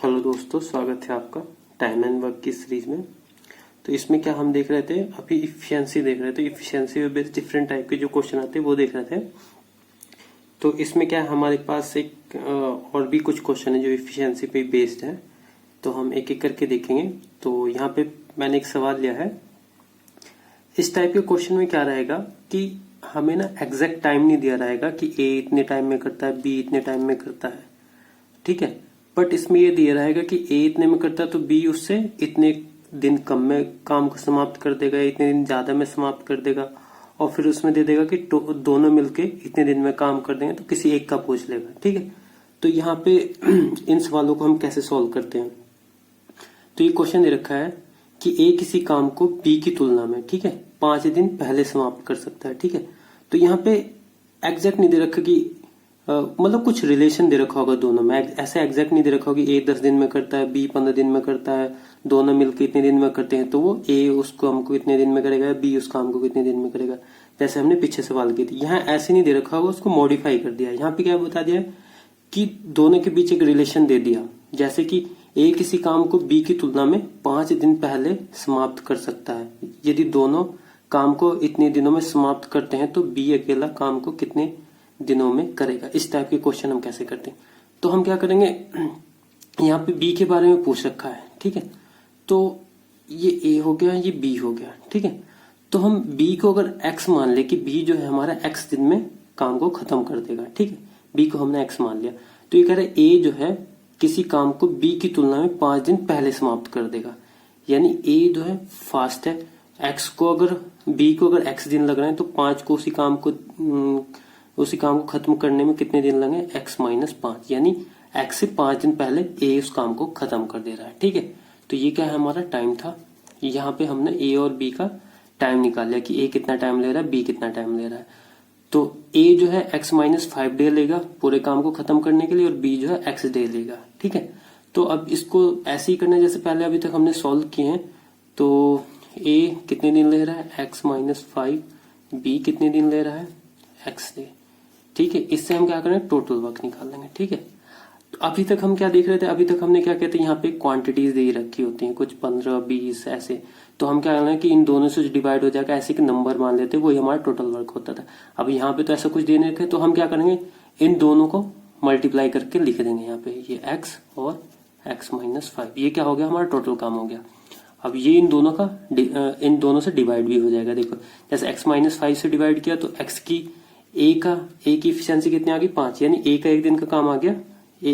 Hello दोस्तों, स्वागत है आपका टाइम एंड वर्क की सीरीज में। तो इसमें क्या हम देख रहे थे, अभी इफिशिएंसी देख रहे थे। इफिशिएंसी में बेस्ड डिफरेंट टाइप के जो क्वेश्चन आते हैं वो देख रहे थे। तो इसमें क्या है, हमारे पास एक और भी कुछ क्वेश्चन है जो इफिशिएंसी पे बेस्ड है, तो हम एक एक करके देखेंगे। तो यहाँ पे मैंने एक सवाल लिया है। इस टाइप के क्वेश्चन में क्या रहेगा कि हमें ना एग्जैक्ट टाइम नहीं दिया रहेगा कि ए इतने टाइम में करता है, बी इतने टाइम में करता है, ठीक है। बट इसमें ये दिया रहेगा कि ए इतने में करता है तो बी उससे इतने दिन कम में काम को समाप्त कर देगा, इतने दिन ज्यादा में समाप्त कर देगा, और फिर उसमें दे देगा कि दोनों मिलके इतने दिन में काम कर देंगे, तो किसी एक का पूछ लेगा, ठीक है। तो यहाँ पे इन सवालों को हम कैसे सॉल्व करते हैं। तो ये क्वेश्चन दे रखा है कि ए किसी काम को बी की तुलना में, ठीक है, 5 दिन पहले समाप्त कर सकता है, ठीक है। तो यहाँ पे एग्जैक्ट नहीं दे रखा कि मतलब कुछ रिलेशन दे रखा होगा दोनों में, ऐसे एग्जैक्ट नहीं दे रखा होगा कि ए 10 दिन में करता है, बी 15 दिन में करता है, दोनों मिलकर इतने दिन में करते हैं, तो वो ए उस काम को इतने दिन में करेगा, बी उस काम को कितने दिन में करेगा, जैसे हमने पीछे सवाल किए थे। यहाँ ऐसे नहीं दे रखा होगा, उसको मॉडिफाई कर दिया। यहाँ पे क्या बता दिया कि दोनों के बीच एक रिलेशन दे दिया, जैसे कि ए किसी काम को बी की तुलना में 5 दिन पहले समाप्त कर सकता है। यदि दोनों काम को इतने दिनों में समाप्त करते हैं तो बी अकेला काम को कितने दिनों में करेगा। इस टाइप के क्वेश्चन हम कैसे करते हैं। तो हम क्या करेंगे, यहाँ पे बी के बारे में पूछ रखा है, ठीक है। तो ये ए हो गया, ये बी हो गया, ठीक है। तो हम बी को अगर एक्स मान ले कि बी जो है हमारा एक्स दिन में काम को खत्म कर देगा, ठीक है। बी को हमने एक्स मान लिया, तो ये कह रहे ए जो है किसी काम को बी की तुलना में 5 दिन पहले समाप्त कर देगा। यानी ए जो है फास्ट है, एक्स को अगर बी को अगर एक्स दिन लग रहे हैं तो 5 को उसी काम को खत्म करने में कितने दिन लगे, x माइनस 5, यानी x से 5 दिन पहले a उस काम को खत्म कर दे रहा है, ठीक है। तो ये क्या है, हमारा टाइम था। यहाँ पे हमने a और b का टाइम निकाल लिया कि a कितना टाइम ले रहा है, b कितना टाइम ले रहा है। तो a जो है x माइनस 5 डे लेगा पूरे काम को खत्म करने के लिए, और b जो है x डे लेगा, ठीक है। तो अब इसको ऐसे ही करना जैसे पहले अभी तक हमने सॉल्व किए हैं। तो a कितने दिन ले रहा है, x माइनस 5, b कितने दिन ले रहा है, x डे, ठीक है। इससे हम क्या करें, टोटल वर्क निकाल लेंगे, ठीक है। तो अभी तक हम क्या देख रहे थे, अभी तक हमने क्या कहते हैं, यहाँ पे क्वांटिटीज दे रखी होती हैं कुछ 15 20 ऐसे। तो हम क्या करना कि इन दोनों से डिवाइड हो जाएगा, ऐसे कि नंबर मान लेते वही हमारा टोटल वर्क होता था। अब यहाँ पे तो ऐसा कुछ देने रखे, तो हम क्या करेंगे, इन दोनों को मल्टीप्लाई करके लिख देंगे यहाँ पे, ये x और x माइनस 5, ये क्या हो गया, हमारा टोटल काम हो गया। अब ये इन दोनों से डिवाइड भी हो जाएगा। देखो जैसे x माइनस 5 से डिवाइड किया तो x की ए की इफिशियंसी कितनी आ गई, 5, यानी ए का एक दिन का काम आ गया, ए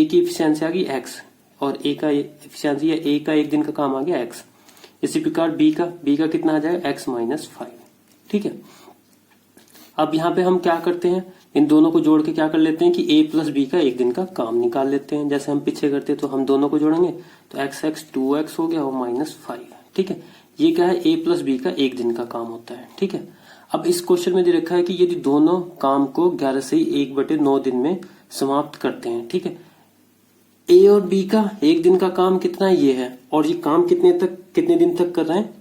की इफिशियंसी आ गई x, और ए का इफिशियंसी या ए का एक दिन का काम आ गया x। इसी प्रकार बी का कितना आ जाएगा, x माइनस 5, ठीक है। अब यहाँ पे हम क्या करते हैं, इन दोनों को जोड़ के क्या कर लेते हैं कि a प्लस बी का एक दिन का काम निकाल लेते हैं, जैसे हम पीछे करते हैं। तो हम दोनों को जोड़ेंगे तो x 2x हो गया और माइनस 5, ठीक है। ये क्या है, a प्लस बी का एक दिन का काम होता है, ठीक है। अब इस क्वेश्चन में दे रखा है कि यदि दोनों काम को 11 से 1/9 दिन में समाप्त करते हैं, ठीक है। ए और बी का एक दिन का काम कितना ये है, और ये काम कितने दिन तक कर रहे हैं,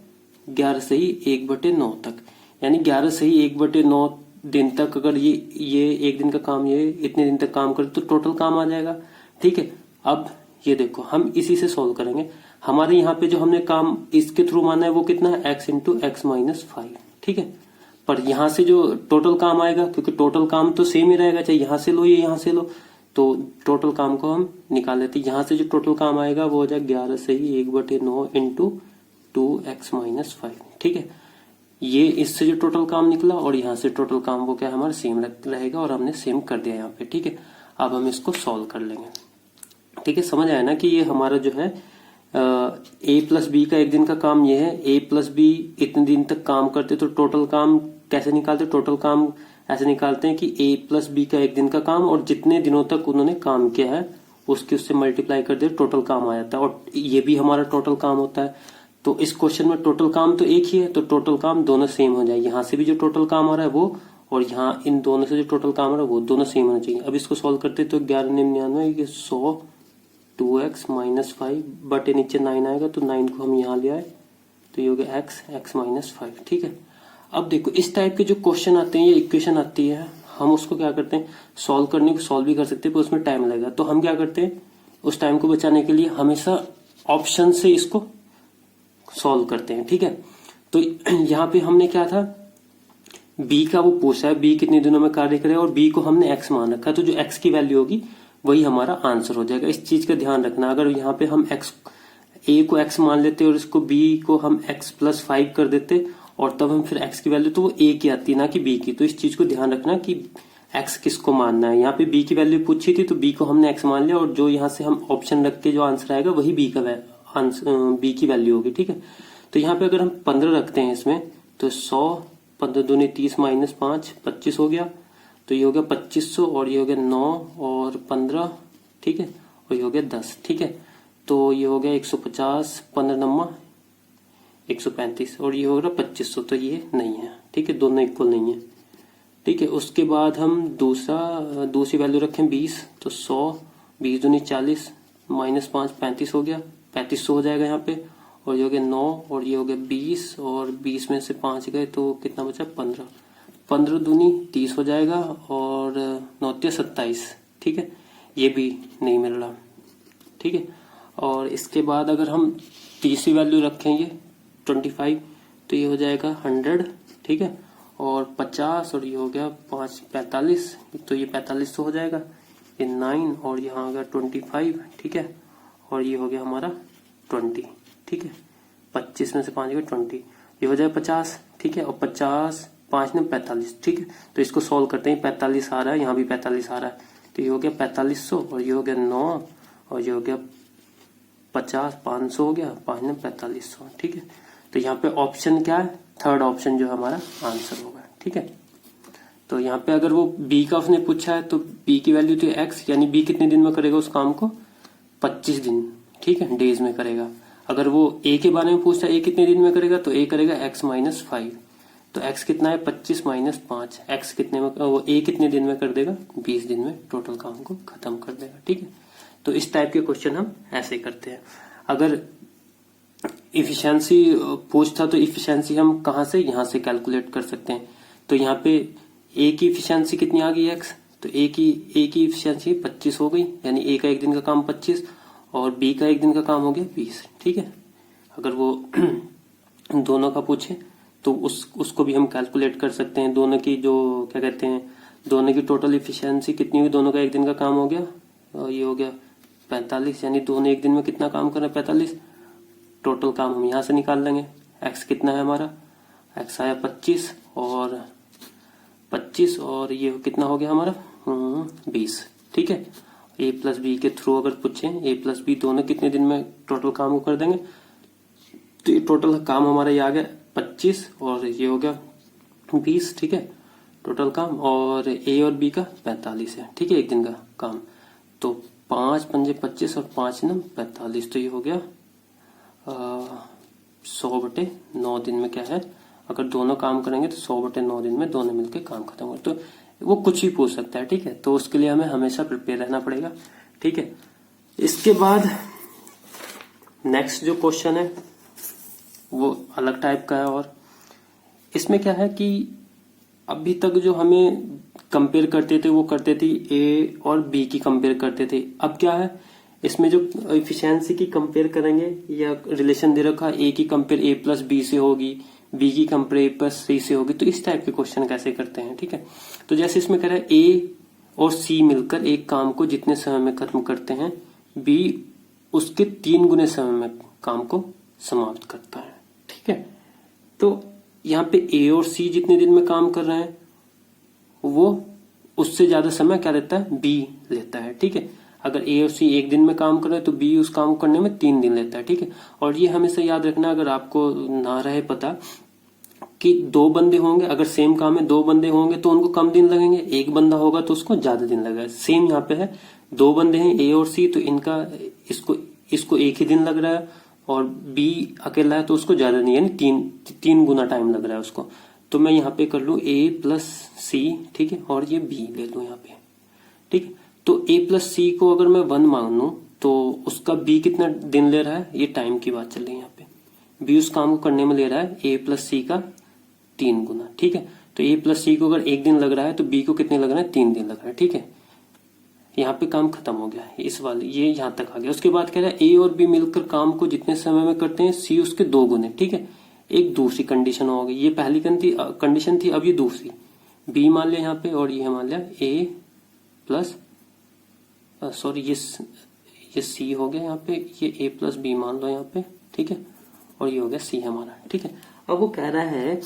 11 से ही 1/9 तक, यानी 11 से ही 1/9 दिन तक अगर ये एक दिन का काम ये इतने दिन तक काम करे तो टोटल काम आ जाएगा, ठीक है। अब ये देखो हम इसी से सॉल्व करेंगे। हमारे यहाँ पे जो हमने काम इसके थ्रू माना है वो कितना है, x इंटू एक्स माइनस 5, ठीक है। पर यहाँ से जो टोटल काम आएगा, क्योंकि टोटल काम तो सेम ही रहेगा, चाहे यहाँ से लो या यहाँ से लो, तो टोटल काम को हम निकाल लेते हैं। यहाँ से जो टोटल काम आएगा वो हो जाएगा 11 से ही 1/9 इंटू 2x माइनस 5, ठीक है। ये इससे जो टोटल काम निकला और यहाँ से टोटल काम वो क्या हमारा सेम रहेगा, और हमने सेम कर दिया यहाँ पे, ठीक है। अब हम इसको सॉल्व कर लेंगे, ठीक है। समझ आया ना कि ये हमारा जो है ए प्लस बी का एक दिन का काम ये है, ए प्लस बी इतने दिन तक काम करते, तो टोटल काम कैसे निकालते, टोटल काम ऐसे निकालते हैं कि ए प्लस बी का एक दिन का काम और जितने दिनों तक उन्होंने काम किया है उससे मल्टीप्लाई कर दे, टोटल काम आ जाता है, और ये भी हमारा टोटल काम होता है। तो इस क्वेश्चन में टोटल काम तो एक ही है, तो टोटल काम दोनों सेम हो जाए। यहाँ से भी जो टोटल काम आ रहा है वो, और यहाँ इन दोनों से जो टोटल काम आ रहा है वो, दोनों सेम होना चाहिए। अब इसको सॉल्व करते तो 1199 100 2x माइनस 5 बटे नीचे 9 आएगा, तो 9 को हम यहाँ ले आए तो ये हो गया x माइनस 5, ठीक है। अब देखो इस टाइप के जो क्वेश्चन आते हैं, ये इक्वेशन आती है, हम उसको क्या करते हैं, सॉल्व करने को सॉल्व भी कर सकते हैं पर उसमें टाइम लगेगा। तो हम क्या करते हैं, उस टाइम को बचाने के लिए हमेशा ऑप्शन से इसको सॉल्व करते हैं। ठीक है, तो यहाँ पे हमने क्या था, बी का वो पूछा है, बी कितने दिनों में कार्य करे और बी को हमने एक्स मान रखा है, तो जो एक्स की वैल्यू होगी वही हमारा आंसर हो जाएगा। इस चीज का ध्यान रखना, अगर यहाँ पे हम एक्स ए को एक्स मान लेते और इसको बी को हम एक्स प्लस 5 कर देते और तब हम फिर एक्स की वैल्यू, तो वो ए की आती ना कि बी की। तो इस चीज को ध्यान रखना कि एक्स किसको मानना है। यहाँ पे बी की वैल्यू पूछी थी तो बी को हमने एक्स मान लिया और जो यहाँ से हम ऑप्शन रख के जो आंसर आएगा वही बी का बी की वैल्यू होगी। ठीक है, तो यहाँ पे अगर हम 15 रखते हैं इसमें तो 100, 15 दूनी 30 माइनस 5 25 हो गया, तो ये हो गया 2500 और ये हो गया 9 और 15, ठीक है, और ये हो गया 10। ठीक है, तो ये हो गया 150, 15 नम्मा 135 और ये हो गया 2500, तो ये नहीं है। ठीक है, दोनों इक्वल नहीं है। ठीक है, उसके बाद हम दूसरी वैल्यू रखें 20, तो 100, 20 दूनी 40 माइनस 5 35 हो गया, 3500 हो जाएगा यहाँ पे, और ये हो गया 9 और ये हो गया 20 और 20 में से 5 गए तो कितना बचा 15, 15 दूनी 30 हो जाएगा और 9 27। ठीक है, ये भी नहीं मिल रहा। ठीक है, और इसके बाद अगर हम तीसरी वैल्यू रखेंगे 25 तो ये हो जाएगा 100। ठीक है, और 50 और ये हो गया 5 45, तो ये 4500 हो जाएगा, ये 9 और यहाँ आ गया 25। ठीक है, और ये हो गया हमारा 20। ठीक है, 25 में से 5 गए 20, ये हो जाएगा 50। ठीक है, और 50 5 ने 45। ठीक है, तो इसको सॉल्व करते हैं, 45 आ रहा है, यहाँ भी 45 आ रहा है, तो ये हो गया 4500 और ये हो गया 9 और ये हो गया 50, 500 हो गया, 5 ने 4500। ठीक है, तो यहाँ पे ऑप्शन क्या है, थर्ड ऑप्शन जो हमारा आंसर होगा। ठीक है, तो यहाँ पे अगर वो बी का उसने पूछा है तो बी की वैल्यू थी एक्स, यानी बी कितने दिन में करेगा उस काम को, 25 दिन। ठीक है, डेज में करेगा। अगर वो ए के बारे में पूछता है ए कितने दिन में करेगा, तो ए करेगा x माइनस 5, तो x कितना है 25 माइनस 5, एक्स कितने में, वो ए कितने दिन में कर देगा, 20 दिन में टोटल काम को खत्म कर देगा। ठीक है, तो इस टाइप के क्वेश्चन हम ऐसे करते हैं। अगर इफिशियंसी पूछता तो इफिशियंसी हम कहाँ से, यहाँ से कैलकुलेट कर सकते हैं। तो यहाँ पे ए की इफिशियंसी कितनी आ गई x, तो ए की इफिशियंसी 25 हो गई, यानी ए का एक दिन का काम 25 और बी का एक दिन का काम हो गया 20। ठीक है, अगर वो दोनों का पूछे तो उसको भी हम कैलकुलेट कर सकते हैं। दोनों की जो क्या कहते हैं, दोनों की टोटल इफिशियंसी कितनी हुई, दोनों का एक दिन का काम हो गया और ये हो गया 45, यानी दोनों एक दिन में कितना काम कर रहे हैं 45। टोटल काम हम यहाँ से निकाल लेंगे, एक्स कितना है हमारा, एक्स आया 25 और ये कितना हो गया हमारा 20। ठीक है, ए प्लस बी के थ्रू अगर पूछे ए प्लस बी दोनों कितने दिन में टोटल काम को कर देंगे, तो ये टोटल काम हमारा ये आ गया 25 और ये हो गया 20। ठीक है, टोटल काम, और ए और बी का 45 है। ठीक है, एक दिन का काम, तो 5 पंजे 25 और 5 9 45, तो ये हो गया 100/9 दिन में क्या है, अगर दोनों काम करेंगे तो 100/9 दिन में दोनों मिलकर काम खत्म हो। तो वो कुछ भी पूछ सकता है। ठीक है, तो उसके लिए हमें हमेशा प्रिपेयर रहना पड़ेगा। ठीक है, इसके बाद नेक्स्ट जो क्वेश्चन है वो अलग टाइप का है, और इसमें क्या है कि अभी तक जो हमें कंपेयर करते थे वो करते थे ए और बी की कंपेयर करते थे। अब क्या है, इसमें जो इफिशियंसी की कंपेयर करेंगे या रिलेशन दे रखा, ए की कंपेयर ए प्लस बी से होगी, बी की कंपेयर ए प्लस सी से होगी, तो इस टाइप के क्वेश्चन कैसे करते हैं। ठीक है, तो जैसे इसमें कह रहा है ए और सी मिलकर एक काम को जितने समय में खत्म करते हैं, बी उसके 3 गुने समय में काम को समाप्त करता है। ठीक है, तो यहाँ पे ए और सी जितने दिन में काम कर रहे हैं वो उससे ज्यादा समय क्या लेता है, बी लेता है। ठीक है, अगर ए और सी एक दिन में काम कर रहे हैं तो बी उस काम को करने में 3 दिन लेता है। ठीक है, और ये हमेशा याद रखना, अगर आपको ना रहे पता कि 2 बंदे होंगे, अगर सेम काम है 2 बंदे होंगे तो उनको कम दिन लगेंगे, एक बंदा होगा तो उसको ज्यादा दिन लगेगा। सेम यहाँ पे है, 2 बंदे हैं ए और सी, तो इनका इसको एक ही दिन लग रहा है और बी अकेला है तो उसको ज्यादा नहीं, यानी 3 गुना टाइम लग रहा है उसको। तो मैं यहाँ पे कर लू ए प्लस सी, ठीक है, और ये बी ले लू यहाँ पे। ठीक है, तो ए प्लस सी को अगर मैं 1 मान लू तो उसका बी कितना दिन ले रहा है, ये टाइम की बात चल रही है यहाँ पे। बी उस काम को करने में ले रहा है ए प्लस सी का 3 गुना। ठीक है, तो ए प्लस सी को अगर 1 दिन लग रहा है तो बी को कितने लग रहा है, 3 दिन लग रहा है। ठीक है, यहाँ पे काम खत्म हो गया, इस वाले ये यहाँ तक आ गया। उसके बाद कह रहा है ए और बी मिलकर काम को जितने समय में करते हैं सी उसके 2 गुने। ठीक है, एक दूसरी कंडीशन हो गई, ये पहली कंडीशन थी, अब ये दूसरी। बी मान लिया यहाँ पे और ये मान लिया ए प्लस सॉरी ये सी हो गया यहाँ पे, ये ए प्लस बी मान लो यहाँ पे। ठीक है, और ये हो गया सी हमारा। ठीक है, अब वो कह रहा है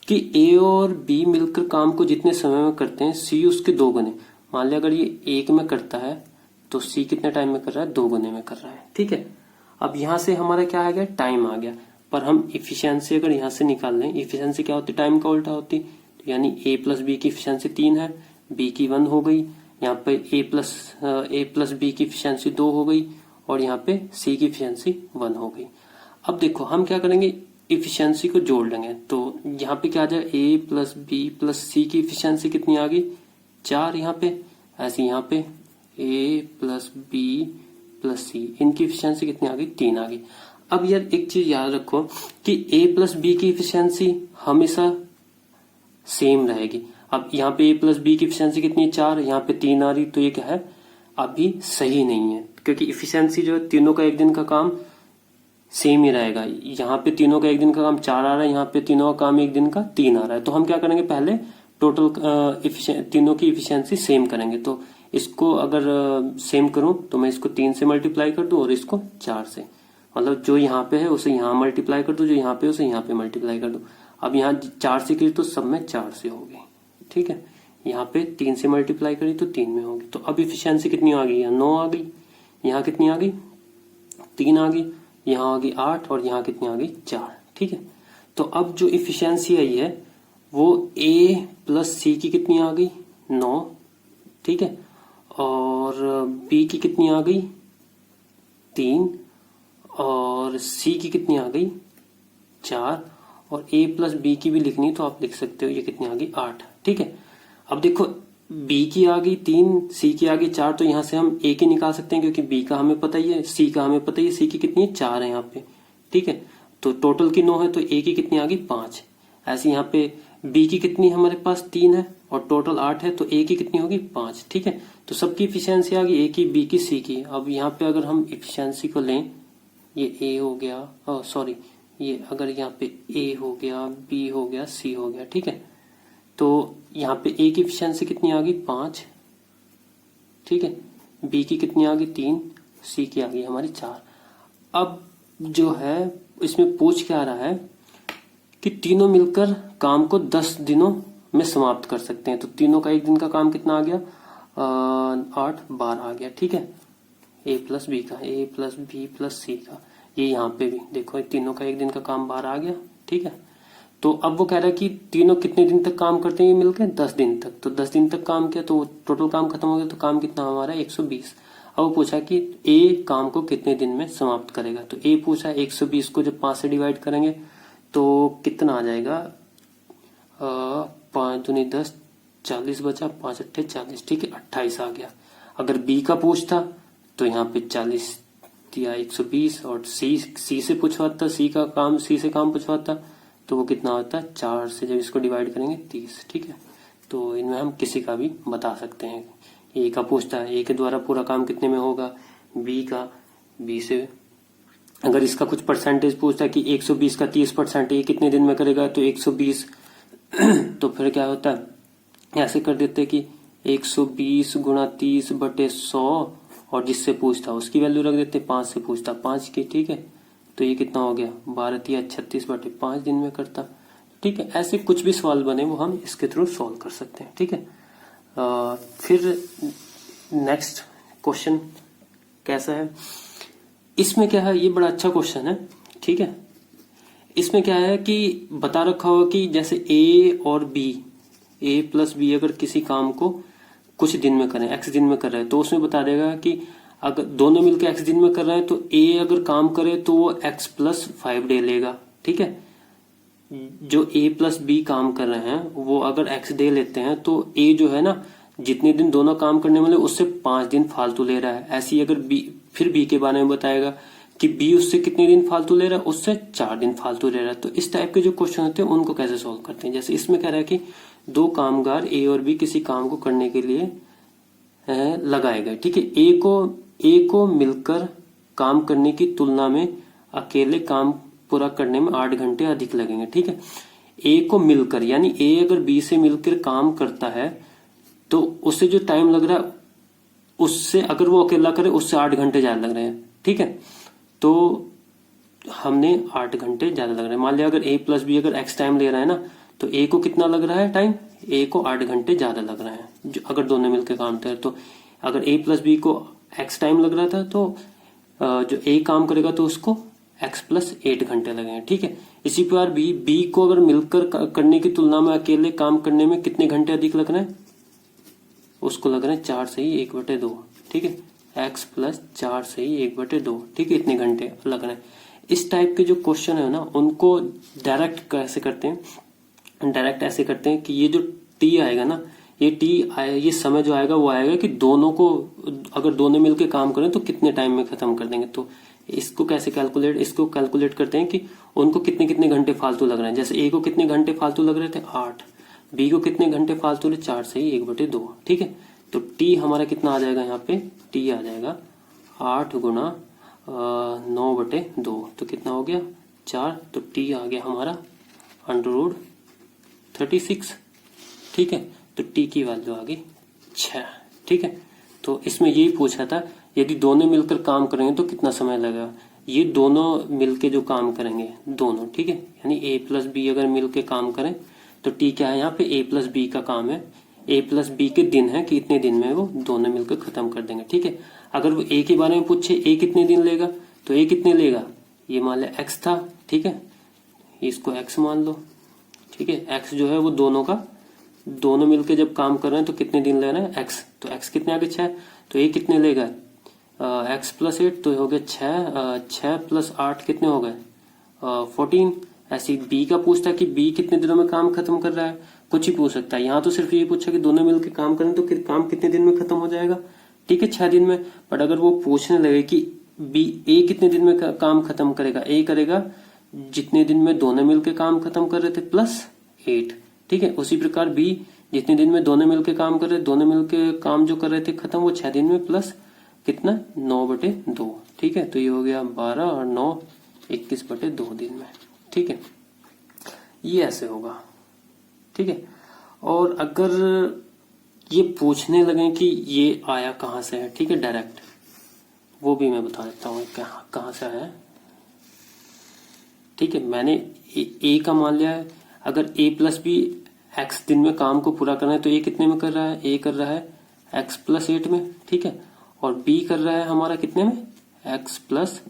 कि ए और बी मिलकर काम को जितने समय में करते हैं सी उसके 2 गुने। मान लिया अगर ये 1 में करता है तो सी कितने टाइम में कर रहा है, 2 गुने में कर रहा है। ठीक है, अब यहां से हमारा क्या आ गया, टाइम आ गया। पर हम इफिशियंसी अगर यहां से निकाल लें, इफिशियंसी क्या होती, टाइम का उल्टा होती, तो यानी ए प्लस बी की इफिशियंसी 3 है, बी की 1 हो गई, यहाँ पे ए प्लस बी की इफिशियंसी 2 हो गई और यहाँ पे सी की इफिशियंसी 1 हो गई। अब देखो हम क्या करेंगे, इफिशियंसी को जोड़ लेंगे। तो यहाँ पे क्या आ जाए, ए प्लस बी प्लस सी की इफिशियंसी कितनी आ गई, 4 यहाँ पे। ऐसे यहाँ पे ए प्लस बी प्लस सी, इनकी इफिशियंसी कितनी आ गई, 3 आ गई। अब यार एक चीज याद रखो कि ए प्लस बी की इफिशियंसी हमेशा सेम रहेगी। अब यहाँ पे ए प्लस बी की इफिशियंसी कितनी है, 4, यहाँ पे 3 आ रही, तो ये क्या है, अभी सही नहीं है, क्योंकि इफिशियंसी जो है तीनों का एक दिन का काम सेम ही रहेगा। यहाँ पे तीनों का एक दिन का काम 4 आ रहा है, यहाँ पे तीनों का काम एक दिन का 3 आ रहा है। तो हम क्या करेंगे, पहले टोटल तीनों की इफिशियंसी सेम करेंगे। तो इसको अगर सेम करूं तो मैं इसको 3 से मल्टीप्लाई कर दूं और इसको 4 से, मतलब जो यहाँ पे है उसे यहाँ मल्टीप्लाई कर दूं, जो यहाँ पे उसे यहाँ पे मल्टीप्लाई कर दूं। अब यहाँ 4 से की तो सब में 4 से होगी। ठीक है, यहाँ पे 3 से मल्टीप्लाई करी तो 3 में होगी। तो अब इफिशियंसी कितनी आ गई, 9 आ गई, यहाँ कितनी आ गई, 3 आ गई, यहाँ आ गई 8 और यहाँ कितनी आ गई, 4। ठीक है, तो अब जो इफिशियंसी आई है वो ए प्लस सी की कितनी आ गई, 9। ठीक है, और बी की कितनी आ गई, 3, और सी की कितनी आ गई, 4, और ए प्लस बी की भी लिखनी तो आप लिख सकते हो, ये कितनी आ गई, 8। ठीक है, अब देखो बी की आ गई 3, सी की आ गई 4, तो यहां से हम ए की निकाल सकते हैं क्योंकि बी का हमें पता ही है, सी का हमें पता ही है, सी की कितनी है, 4 है यहाँ पे। ठीक है, तो टोटल की 9 है, तो ए की कितनी आ गई, 5। ऐसे यहाँ पे बी की कितनी हमारे पास 3 है और टोटल 8 है, तो ए की कितनी होगी, 5। ठीक है, तो सबकी इफिशियंसी आ गई, ए की, बी की, सी की। अब यहाँ पे अगर हम इफिशियंसी को लें, ये ए हो गया, सॉरी ये अगर यहाँ पे ए हो गया, बी हो गया, सी हो गया। ठीक है, तो यहाँ पे ए की इफिशियंसी कितनी आ गई, 5। ठीक है, बी की कितनी आ गई, 3, सी की आ गई हमारी 4। अब जो है इसमें पूछ क्या रहा है कि तीनों मिलकर काम को 10 दिनों में समाप्त कर सकते हैं। तो तीनों का एक दिन का काम कितना आ गया, 8, 12 आ गया। ठीक है, ए प्लस बी का, ए प्लस बी प्लस सी का, ये यहाँ पे भी देखो तीनों का एक दिन का काम 12 आ गया। ठीक है, तो अब वो कह रहा है कि तीनों कितने दिन तक काम करते हैं मिलकर, 10 दिन तक। तो 10 दिन तक काम किया तो टोटल काम खत्म हो गया, तो काम कितना हमारा 120। अब वो पूछा कि ए काम को कितने दिन में समाप्त करेगा। तो ए पूछा 120 को जब 5 से डिवाइड करेंगे तो कितना आ जाएगा, 5 दूनी 10, 40 बचा, 5 अट्ठे 40। ठीक है, 28 आ गया। अगर बी का पूछता तो यहाँ पे 40 दिया 120, और सी से पूछवाता, सी से काम पूछवाता तो वो कितना होता है, 4 से जब इसको डिवाइड करेंगे 30। ठीक है, तो इनमें हम किसी का भी बता सकते हैं। ए का पूछता है, ए के द्वारा पूरा काम कितने में होगा, बी से अगर इसका कुछ परसेंटेज पूछता है कि 120 का 30% ये कितने दिन में करेगा, तो 120 तो फिर क्या होता है, ऐसे कर देते कि 120 गुणा 30 बटे 100, और जिससे पूछता उसकी वैल्यू रख देते, 5 से पूछता 5 की। ठीक है, तो ये कितना हो गया, 12 या 36 बटे 5 दिन में करता। ठीक है, ऐसे कुछ भी सवाल बने वो हम इसके थ्रू सॉल्व कर सकते हैं। ठीक है, फिर नेक्स्ट क्वेश्चन कैसा है, इसमें क्या है, ये बड़ा अच्छा क्वेश्चन है। ठीक है, इसमें क्या है कि बता रखा होगा कि जैसे ए और बी, ए प्लस बी अगर किसी काम को कुछ दिन में करें, एक्स दिन में कर रहे हैं, तो उसमें बता देगा कि अगर दोनों मिलकर एक्स दिन में कर रहे हैं तो ए अगर काम करे तो वो एक्स प्लस 5 डे लेगा। ठीक है, जो ए प्लस बी काम कर रहे हैं वो अगर एक्स डे लेते हैं तो ए जो है ना, जितने दिन दोनों काम करने वाले उससे 5 दिन फालतू ले रहा है। ऐसी अगर बी, फिर बी के बारे में बताएगा कि बी उससे कितने दिन फालतू ले रहा है, उससे 4 दिन फालतू ले रहा है। तो इस टाइप के जो क्वेश्चन होते हैं उनको कैसे सोल्व करते हैं। जैसे इसमें कह रहा है कि दो कामगार ए और बी किसी काम को करने के लिए लगाए गए। ठीक है, ए को मिलकर काम करने की तुलना में अकेले काम पूरा करने में 8 घंटे अधिक लगेंगे। ठीक है, ए को मिलकर, यानी ए अगर बी से मिलकर काम करता है तो उससे जो टाइम लग रहा है उससे, अगर वो अकेला करे उससे 8 घंटे ज्यादा लग रहे हैं। ठीक है, तो हमने 8 घंटे ज्यादा लग रहे हैं। मान लिया अगर ए प्लस बी अगर एक्स टाइम ले रहा है ना, तो ए को कितना लग रहा है टाइम, ए को 8 घंटे ज्यादा लग रहा है जो अगर दोनों मिलकर काम करें। तो अगर ए प्लस बी को एक्स टाइम लग रहा था तो जो ए काम करेगा तो उसको एक्स प्लस 8 घंटे लगेंगे। ठीक है, इसी प्रकार बी को अगर मिलकर करने की तुलना में अकेले काम करने में कितने घंटे अधिक लग रहे हैं, उसको लग रहे हैं 4 से ही 1/2। ठीक है, एक्स प्लस 4 से ही 1/2। ठीक है, इतने घंटे लग रहे हैं। इस टाइप के जो क्वेश्चन है ना, उनको डायरेक्ट कैसे करते हैं, डायरेक्ट ऐसे करते हैं कि ये जो टी आएगा ना, ये समय जो आएगा वो आएगा कि दोनों को, अगर दोनों मिलकर काम करें तो कितने टाइम में खत्म कर देंगे। तो इसको कैसे इसको कैलकुलेट करते हैं कि उनको कितने कितने घंटे फालतू लग रहे हैं। जैसे ए को कितने घंटे फालतू लग रहे थे 8, बी को कितने घंटे फालतू लगे 4 से ही 1/2। ठीक है, तो टी हमारा कितना आ जाएगा, यहाँ पे टी आ जाएगा 8 गुना 9/2, तो कितना हो गया 4, तो टी आ गया हमारा √36। ठीक है, तो टी की वैल्यू आ गई 6। ठीक है, तो इसमें यही पूछा था यदि दोनों मिलकर काम करेंगे तो कितना समय लगेगा। ये दोनों मिलके जो काम करेंगे दोनों, ठीक है, यानी ए प्लस बी अगर मिलके काम करें तो टी क्या है, यहाँ पे ए प्लस बी का काम है, ए प्लस बी के दिन है कि इतने दिन में वो दोनों मिलकर खत्म कर देंगे। ठीक है, अगर वो ए के बारे में पूछे ए कितने दिन लेगा, तो ए कितने लेगा, ये मान लिया एक्स था। ठीक है, इसको एक्स मान लो। ठीक है, एक्स जो है वो दोनों मिलके जब काम कर रहे हैं तो कितने दिन ले रहे हैं एक्स, तो एक्स कितने आगे 6, तो ए कितने लेगा एक्स प्लस 8, तो हो गया 6 प्लस 8 कितने हो गए 14। ऐसे बी का पूछता है कि बी कितने दिनों में काम खत्म कर रहा है, कुछ ही पूछ सकता है। यहाँ तो सिर्फ ये पूछा कि दोनों मिलकर काम करें तो काम कितने दिन में खत्म हो जाएगा। ठीक है, 6 दिन में। बट अगर वो पूछने लगे कि बी ए कितने दिन में काम खत्म करेगा, ए करेगा जितने दिन में दोनों मिलकर काम खत्म कर रहे थे प्लस 8। ठीक है, उसी प्रकार बी जितने दिन में दोनों मिलकर काम कर रहे, दोनों मिलकर काम जो कर रहे थे खत्म, वो 6 दिन में प्लस कितना 9/2। ठीक है, तो ये हो गया 12 और 9 21/2 दिन में। ठीक है, ये ऐसे होगा। ठीक है, और अगर ये पूछने लगे कि ये आया कहां से है, ठीक है, डायरेक्ट, वो भी मैं बता देता हूँ कहां से आया है। ठीक है, मैंने ए का मान लिया है, अगर ए प्लस बी एक्स दिन में काम को पूरा करना है तो ए कितने में कर रहा है, ए कर रहा है एक्स प्लस 8 में। ठीक है, और बी कर रहा है हमारा कितने में, एक्स प्लस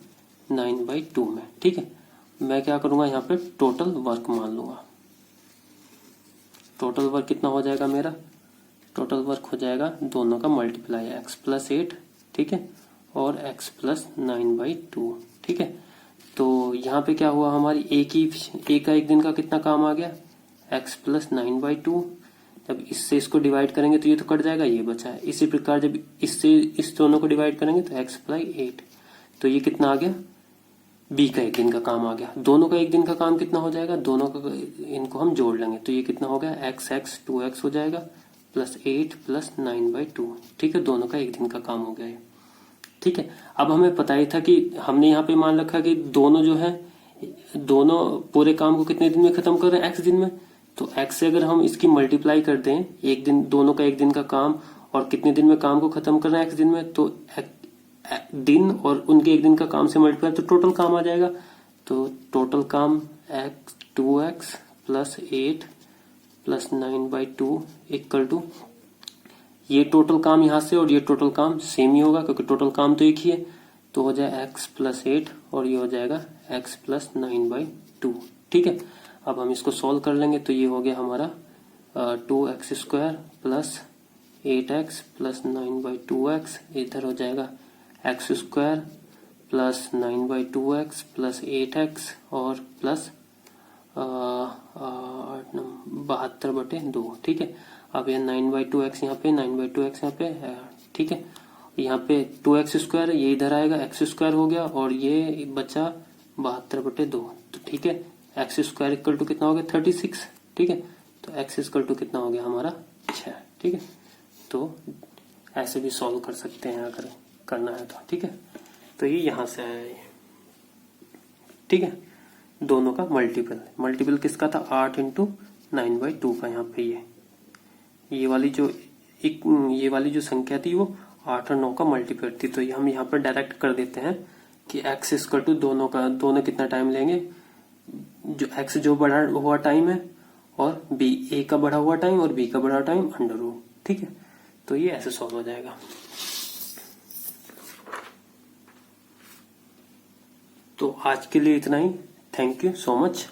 9/2 में। ठीक है, मैं क्या करूंगा यहाँ पे टोटल वर्क मान लूंगा। टोटल वर्क कितना हो जाएगा मेरा, टोटल वर्क हो जाएगा दोनों का मल्टीप्लाई, एक्स प्लस 8, ठीक है, और एक्स प्लस 9/2। ठीक है, तो यहाँ पे क्या हुआ, हमारी ए का एक दिन का कितना काम आ गया, एक्स प्लस 9/2। जब इससे इसको डिवाइड करेंगे तो ये तो कट जाएगा, ये बचा है। इसी प्रकार जब इससे इस दोनों को डिवाइड करेंगे तो एक्स प्लस 8, तो ये कितना आ गया, बी का एक दिन का काम आ गया। दोनों का एक दिन का काम कितना हो जाएगा, दोनों का इनको हम जोड़ लेंगे तो ये कितना हो गया, एक्स 2x हो जाएगा प्लस 8 प्लस 9/2। ठीक है, दोनों का एक दिन का काम हो गया है। ठीक है, अब हमें पता ही था कि हमने यहाँ पे मान रखा कि दोनों जो है दोनों पूरे काम को कितने दिन में खत्म कर रहे हैं, एक्स दिन में। तो एक्स से अगर हम इसकी मल्टीप्लाई करते हैं, एक दिन दोनों का एक दिन का काम और कितने दिन में काम को खत्म कर रहे हैं एक्स दिन में, तो दिन और उनके एक दिन का काम से मल्टीप्लाई तो टोटल काम आ जाएगा। तो टोटल काम 2x plus 8 plus 9/2 equal to, ये टोटल काम यहाँ से और ये टोटल काम सेम ही होगा क्योंकि टोटल काम तो एक ही है, तो हो जाए x प्लस 8 और ये हो जाएगा x प्लस 9/2। ठीक है, अब हम इसको सॉल्व कर लेंगे तो ये हो गया हमारा 2x² plus 8x plus 9/2x, इधर हो जाएगा x² plus 9/2x plus 8x और प्लस 72/2। ठीक है, अब ये 9/2x यहाँ पे 9/2x यहाँ पे, ठीक है, यहाँ पे 2x² ये इधर आएगा, x² हो गया और ये बचा 72/2। तो ठीक है, x² इक्वल टू कितना हो गया 36। ठीक है, तो x इक्वल टू कितना हो गया हमारा 6। ठीक है, तो ऐसे भी सॉल्व कर सकते हैं अगर करना है तो। ठीक है, तो ये यहां से आया ये। ठीक है, दोनों का मल्टीपल किसका था 8 इंटू 9/2 का। यहाँ पे ये वाली जो संख्या थी वो 8 और 9 का मल्टीपल थी। तो ये हम यहाँ पर डायरेक्ट कर देते हैं कि x इक्वल टू दोनों कितना टाइम लेंगे, जो x जो बढ़ा हुआ टाइम है और b a का बढ़ा हुआ टाइम और b का बढ़ा टाइम अंडर रूट। ठीक है, तो ये ऐसे सॉल्व हो जाएगा। तो आज के लिए इतना ही। Thank you so much.